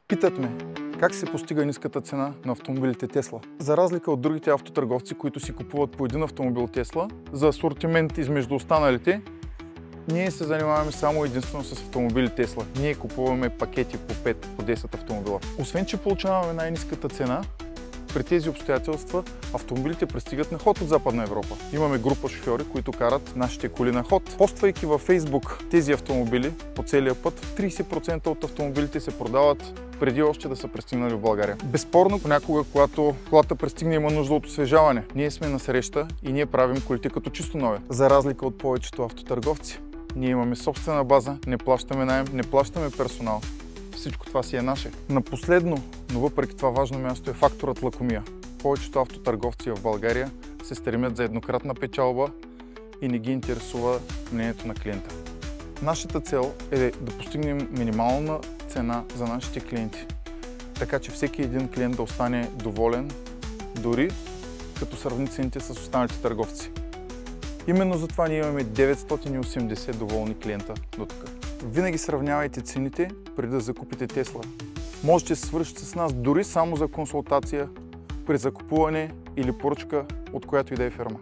Питат ме, как се постига ниската цена на автомобилите Тесла? За разлика от другите автотърговци, които си купуват по един автомобил Тесла, за асортимент измежду останалите, ние се занимаваме само единствено с автомобили Тесла. Ние купуваме пакети по 5, по 10 автомобила. Освен, че получаваме най-ниската цена, при тези обстоятелства автомобилите пристигат на ход от Западна Европа. Имаме група шофьори, които карат нашите коли на ход. Поствайки във Facebook тези автомобили по целия път, 30% от автомобилите се продават преди още да са пристигнали в България. Безспорно, понякога, когато колата пристигне, има нужда от освежаване. Ние сме на среща и ние правим колите като чисто нови. За разлика от повечето автотърговци, ние имаме собствена база, не плащаме наем, не плащаме персонал. Всичко това си е наше. На последно, но въпреки това важно място е факторът лакомия. Повечето автотърговци в България се стремят за еднократна печалба и не ги интересува мнението на клиента. Нашата цел е да постигнем минимална цена за нашите клиенти, така че всеки един клиент да остане доволен, дори като сравни цените с останалите търговци. Именно затова ние имаме 980 доволни клиента до тук. Винаги сравнявайте цените преди да закупите Тесла. Можете да се свършите с нас дори само за консултация при закупуване или поръчка от която и да е фирма.